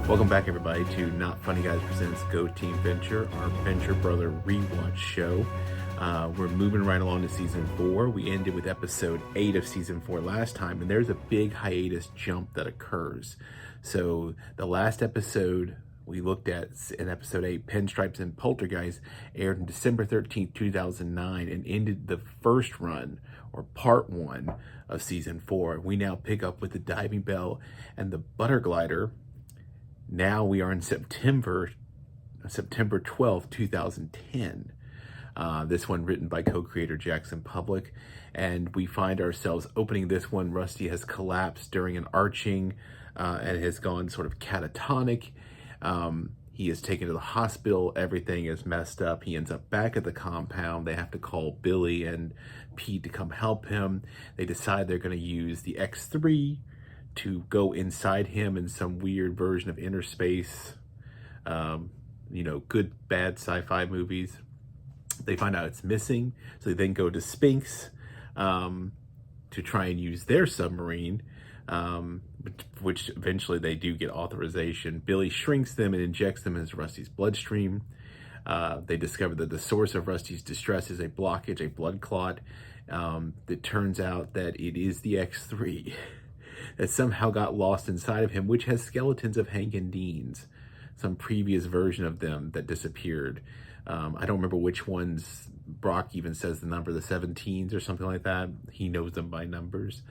Welcome back, everybody, to Not Funny Guys Presents Go Team Venture, our Venture Brother rewatch show. We're moving right along to season 4. We ended with episode 8 of season 4 last time, and there's a big hiatus jump that occurs. So the last episode we looked at in episode 8, Pinstripes and Poltergeist, aired on December 13th, 2009, and ended the first run, or part 1, of season 4. We now pick up with the diving bell and the butter glider. Now we are in September 12th, 2010. This one written by co-creator Jackson Public. And we find ourselves opening this one. Rusty has collapsed during an arching and has gone sort of catatonic. He is taken to the hospital. Everything is messed up. He ends up back at the compound. They have to call Billy and Pete to come help him. They decide they're going to use the X3 to go inside him in some weird version of inner space, good, bad sci-fi movies. They find out it's missing, so they then go to Sphinx to try and use their submarine, which eventually they do get authorization. Billy shrinks them and injects them into Rusty's bloodstream. They discover that the source of Rusty's distress is a blockage, a blood clot. It turns out that it is the X3 that somehow got lost inside of him, which has skeletons of Hank and Dean's, some previous version of them that disappeared. I don't remember which ones. Brock even says the number, the 17s or something like that. He knows them by numbers.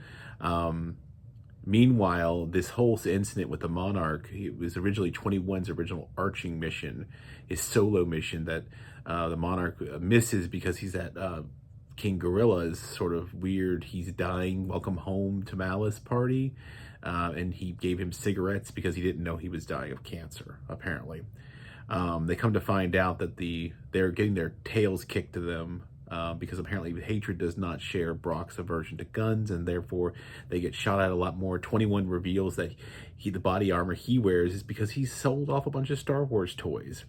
Meanwhile, this whole incident with the Monarch, it was originally 21's original arching mission, his solo mission that the Monarch misses because he's at King Gorilla's sort of weird, he's dying, welcome home to Malice party. And he gave him cigarettes because he didn't know he was dying of cancer, apparently. They come to find out that they're getting their tails kicked to them because apparently Hatred does not share Brock's aversion to guns, and therefore they get shot at a lot more. 21 reveals that the body armor he wears is because he sold off a bunch of Star Wars toys.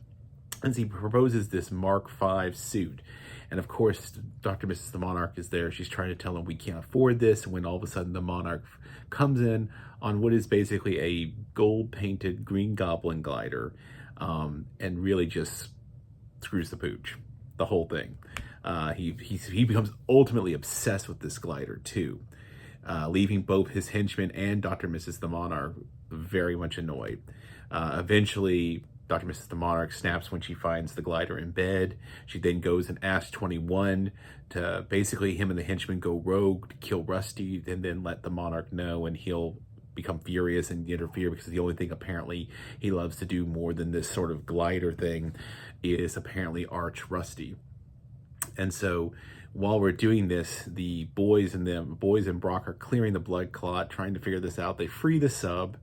As he proposes this Mark V suit. And of course, Dr. Mrs. the Monarch is there. She's trying to tell him we can't afford this. And when all of a sudden the Monarch comes in on what is basically a gold-painted Green Goblin glider, and really just screws the pooch, the whole thing. He becomes ultimately obsessed with this glider too, leaving both his henchmen and Dr. Mrs. the Monarch very much annoyed. Eventually, Dr. Mrs. the Monarch snaps when she finds the glider in bed. She then goes and asks 21 to basically him and the henchmen go rogue to kill Rusty, and then let the Monarch know, and he'll become furious and interfere because the only thing apparently he loves to do more than this sort of glider thing is apparently arch Rusty. And so while we're doing this, the boys and Brock are clearing the blood clot, trying to figure this out. They free the sub.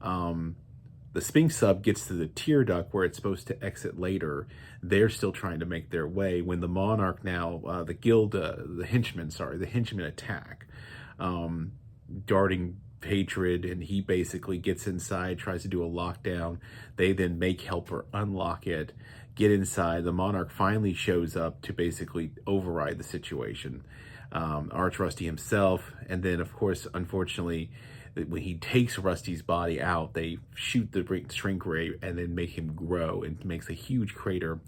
The Sphinx sub gets to the tear duct where it's supposed to exit later. They're still trying to make their way when the Monarch now, the henchmen attack, darting Hatred, and he basically gets inside, tries to do a lockdown. They then make Helper unlock it, get inside. The Monarch finally shows up to basically override the situation. Arch Rusty himself, and then of course, unfortunately, when he takes Rusty's body out, they shoot the shrink ray and then make him grow, and makes a huge crater.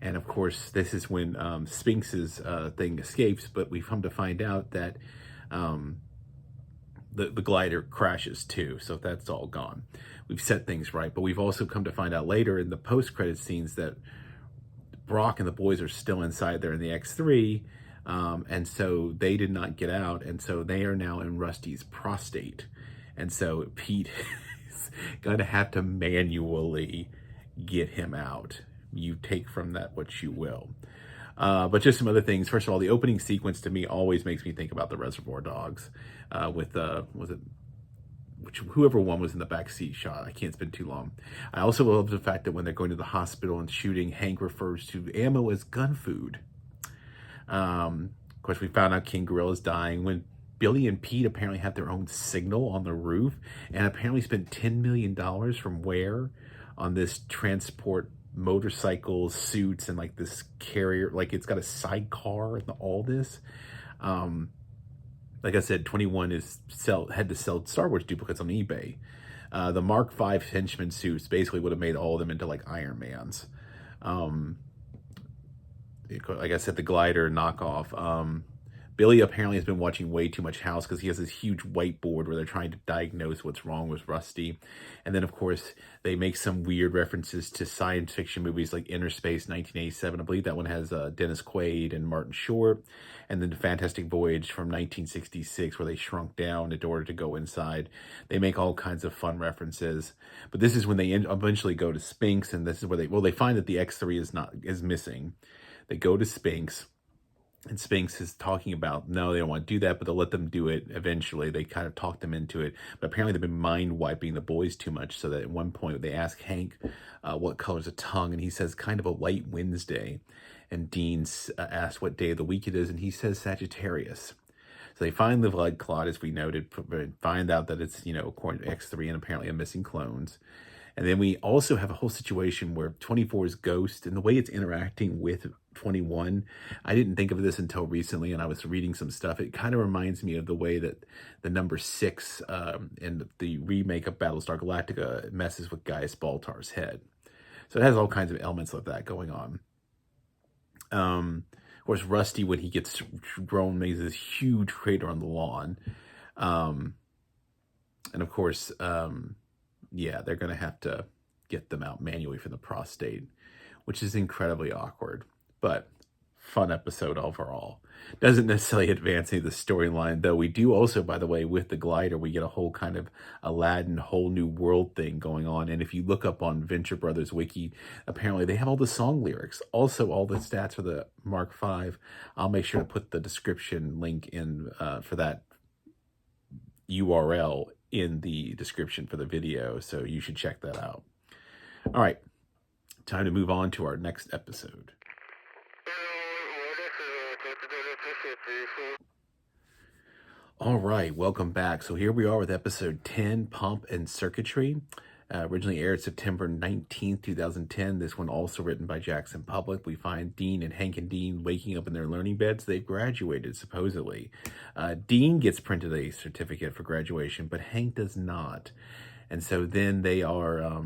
And of course, this is when Sphinx's thing escapes, but we've come to find out that the glider crashes too, so that's all gone. We've set things right, but we've also come to find out later in the post-credit scenes that Brock and the boys are still inside there in the X3, and so they did not get out, and so they are now in Rusty's prostate. And so Pete is going to have to manually get him out. You take from that what you will. But just some other things. First of all, the opening sequence to me always makes me think about the Reservoir Dogs with, whoever one was in the backseat shot. I can't spend too long. I also love the fact that when they're going to the hospital and shooting, Hank refers to ammo as gun food. Of course, we found out King Gorilla's dying when Billy and Pete apparently have their own signal on the roof, and apparently spent $10 million from where on this transport motorcycles, suits, and like this carrier, like it's got a sidecar and all this. Like I said, 21 had to sell Star Wars duplicates on eBay. The Mark V henchman suits basically would have made all of them into like Iron Mans. Um, like I said, the glider knockoff. Billy apparently has been watching way too much House because he has this huge whiteboard where they're trying to diagnose what's wrong with Rusty. And then, of course, they make some weird references to science fiction movies like Inner Space 1987. I believe that one has Dennis Quaid and Martin Short. And then The Fantastic Voyage from 1966 where they shrunk down in order to go inside. They make all kinds of fun references. But this is when they eventually go to Spinks, and this is where they find that the X3 is missing. They go to Spinks, and Spinks is talking about, no, they don't want to do that, but they'll let them do it eventually. They kind of talk them into it. But apparently they've been mind wiping the boys too much, so that at one point they ask Hank what color's a tongue, and he says kind of a light Wednesday. And Dean asks what day of the week it is, and he says Sagittarius. So they find the blood clot, as we noted, find out that it's, according to X3 and apparently a missing clones. And then we also have a whole situation where 24's ghost and the way it's interacting with 21, I didn't think of this until recently, and I was reading some stuff. It kind of reminds me of the way that the number 6 in the remake of Battlestar Galactica messes with Gaius Baltar's head. So it has all kinds of elements like that going on. Of course, Rusty, when he gets grown, makes this huge crater on the lawn. And of course, yeah, they're going to have to get them out manually from the prostate, which is incredibly awkward, but fun episode overall. Doesn't necessarily advance any of the storyline, though. We do also, by the way, with the glider, we get a whole kind of Aladdin whole new world thing going on. And if you look up on Venture Brothers Wiki, apparently they have all the song lyrics, also all the stats for the Mark V. I'll make sure to put the description link in for that URL in the description for the video, so you should check that out. All right, time to move on to our next episode. All right, welcome back. So here we are with episode 10, Pomp and Circuitry. Originally aired September 19th, 2010. This one also written by Jackson Public. We find Dean and Hank and Dean waking up in their learning beds. They've graduated, supposedly. Dean gets printed a certificate for graduation, but Hank does not. And so then they are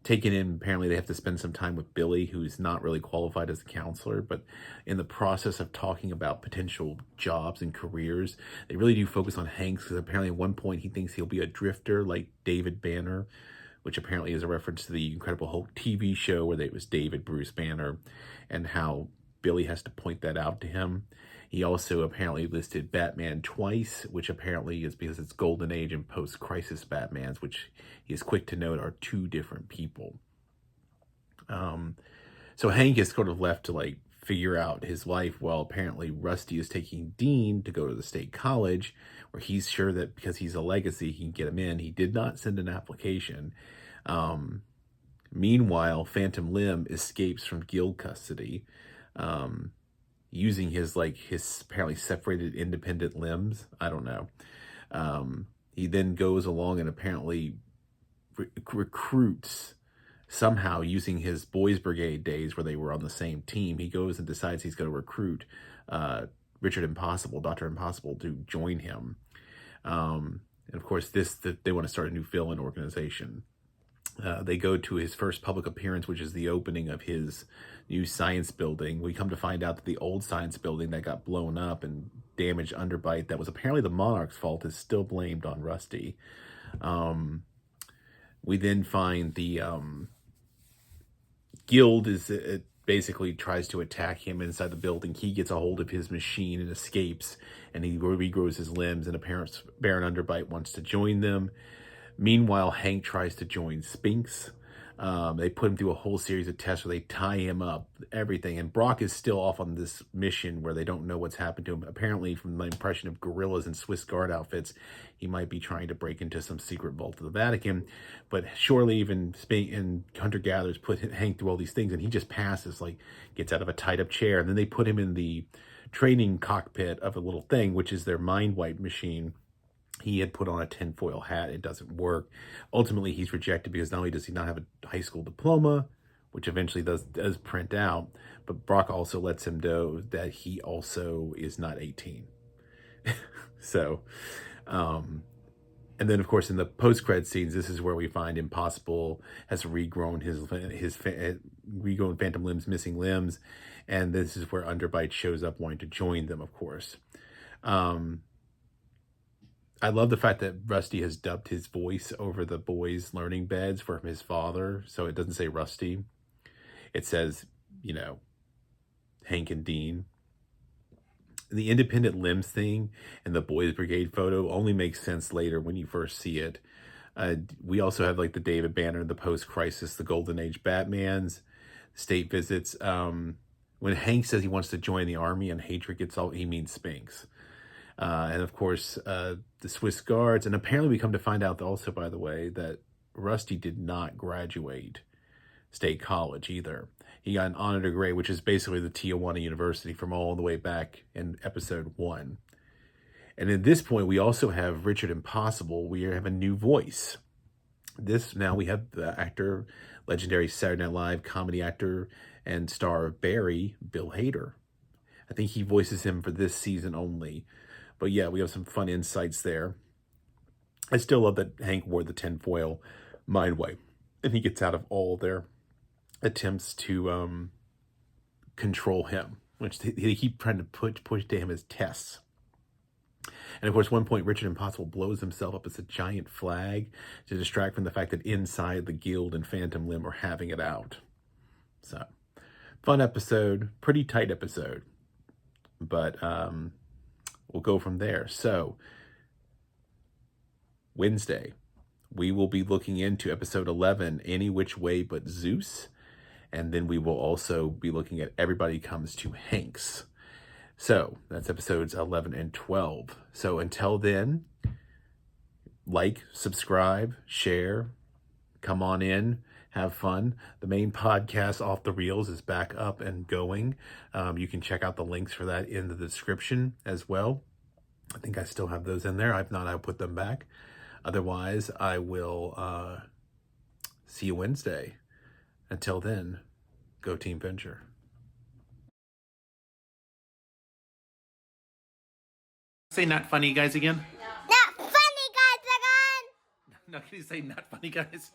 taken in. Apparently they have to spend some time with Billy, who's not really qualified as a counselor, but in the process of talking about potential jobs and careers, they really do focus on Hank, because apparently at one point he thinks he'll be a drifter like David Banner, which apparently is a reference to the Incredible Hulk TV show where it was David Bruce Banner, and how Billy has to point that out to him. He also apparently listed Batman twice, which apparently is because it's Golden Age and post-crisis Batmans, which he is quick to note are two different people. So Hank is sort of left to figure out his life, while apparently Rusty is taking Dean to go to the state college, where he's sure that because he's a legacy, he can get him in. He did not send an application. Meanwhile, Phantom Limb escapes from guild custody, using his apparently separated independent limbs. I don't know. He then goes along and apparently recruits, somehow using his Boys Brigade days where they were on the same team. He goes and decides he's going to recruit Dr. Impossible, to join him. And of course, they want to start a new villain organization. They go to his first public appearance, which is the opening of his new science building. We come to find out that the old science building that got blown up and damaged Underbite, that was apparently the Monarch's fault, is still blamed on Rusty. We then find the guild basically tries to attack him inside the building. He gets a hold of his machine and escapes, and he regrows his limbs, and apparently Baron Underbite wants to join them. Meanwhile, Hank tries to join Spinks. They put him through a whole series of tests where they tie him up, everything. And Brock is still off on this mission where they don't know what's happened to him. Apparently, from my impression of gorillas and Swiss Guard outfits, he might be trying to break into some secret vault of the Vatican. But surely even hunter-gatherers put Hank through all these things, and he just passes, gets out of a tied-up chair. And then they put him in the training cockpit of a little thing, which is their mind wipe machine. He had put on a tinfoil hat. It doesn't work. Ultimately, he's rejected because not only does he not have a high school diploma, which eventually does print out, but Brock also lets him know that he also is not 18. So, and then of course in the post-cred scenes, this is where we find Impossible has regrown his regrown phantom limbs, missing limbs, and this is where Underbite shows up wanting to join them, of course. I love the fact that Rusty has dubbed his voice over the boys' learning beds from his father, so it doesn't say Rusty. It says, you know, Hank and Dean. The independent limbs thing and the boys' brigade photo only makes sense later when you first see it. We also have like the David Banner, the post-crisis, the Golden Age Batmans, state visits. When Hank says he wants to join the army and Hatred gets all, he means Spinks. And of course, the Swiss Guards. And apparently we come to find out also, by the way, that Rusty did not graduate State College either. He got an honor degree, which is basically the Tijuana University from all the way back in episode 1. And at this point, we also have Richard Impossible. We have a new voice. Now we have the actor, legendary Saturday Night Live comedy actor and star of Barry, Bill Hader. I think he voices him for this season only. But yeah, we have some fun insights there. I still love that Hank wore the tinfoil mind wipe, and he gets out of all their attempts to control him, which they keep trying to push to him as tests. And of course, one point, Richard Impossible blows himself up as a giant flag to distract from the fact that inside the Guild and Phantom Limb are having it out. So, fun episode, pretty tight episode. But we'll go from there. So, Wednesday, we will be looking into episode 11, Any Which Way But Zeus. And then we will also be looking at Everybody Comes to Hank's. So, that's episodes 11 and 12. So, until then, like, subscribe, share, come on in, have fun. The main podcast, Off the Reels, is back up and going. You can check out the links for that in the description as well. I think I still have those in there. If not, I'll put them back. Otherwise, I will see you Wednesday. Until then, go Team Venture. Say not funny guys again. Not funny guys again. No, can you say not funny guys?